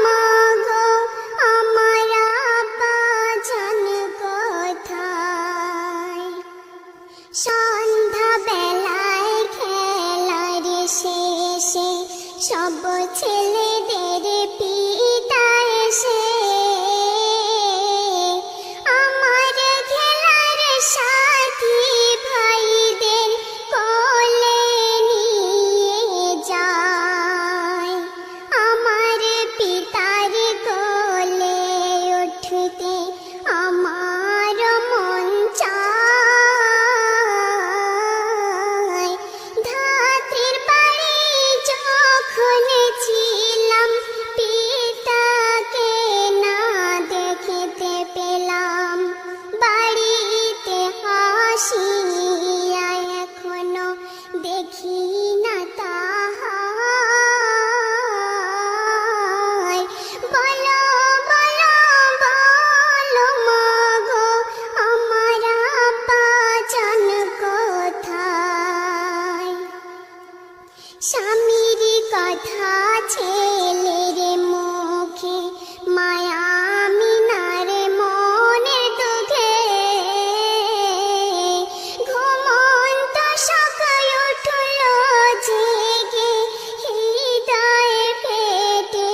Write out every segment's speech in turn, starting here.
মাগো আমার আব্বা জান কোথায়? সন্ধ্যা বেলায় খেলার শেষে সব ছেলেদের পিতা এসে আমার খেলার সাথী ভাইদের কোলে নিয়ে যায়। আমার পিতার কোলে উঠতে আমার মন চায়। ধাত্রীর বাড়ি যখন ছিলাম পিতাকে না দেখতে পেলাম। বাড়িতে আসিয়া এখনো দেখি না তাহায়। বলো বলো বলো মাগো আমার আব্বা জান কোথায়? স্বামীর কথা ছেলের মুখে মায়া মিনার মনে দুঃখে ঘুমন্ত সকাল উঠল জেগে হৃদয় ফেটে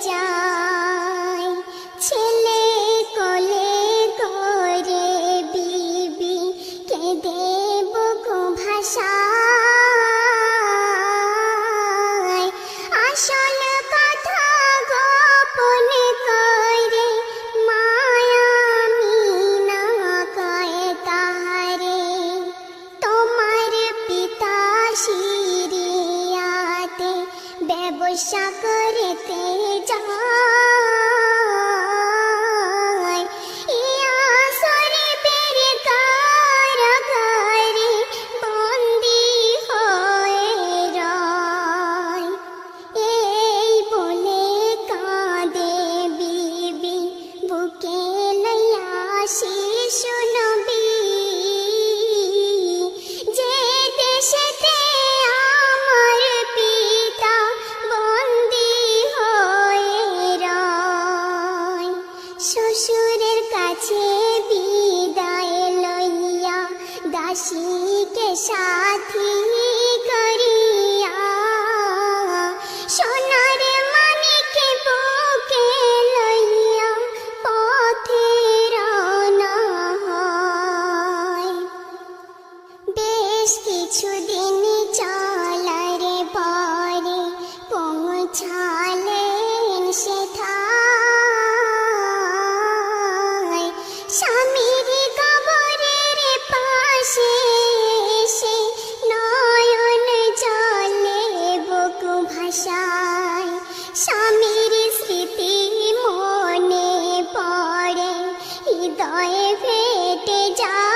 যায়। ছেলে কোলে করে বিবি কেঁদে বুক ভাষায়। আসল কথা গোপন করে মায়া মিনা কয় কাহারে। তোমার পিতা সিরিয়াতে ব্যবসা করতে যায়। ইয়া শরীফের কারাগারে বন্দী হয়ে রয়। এই বলে কাঁদে বিবি বুকে লইয়া শিশু নবী। যে দেশেতে আমার পিতা বন্দী হয়ে রয়। শ্বশুরের কাছে বিদায় লইয়া দাসীকে সাথী করিয়া সোনার মানিকে বুকে লইয়া পথে রওনা হয়। বেশ কিছুদিন চলার পরে পৌঁছালেন সেথায়। স্বামীর কবরের পাশে এসে নয়ন জলে বুক ভাষায়। স্বামীর স্মৃতি মনে পড়ে হৃদয়ে ফেটে যায়।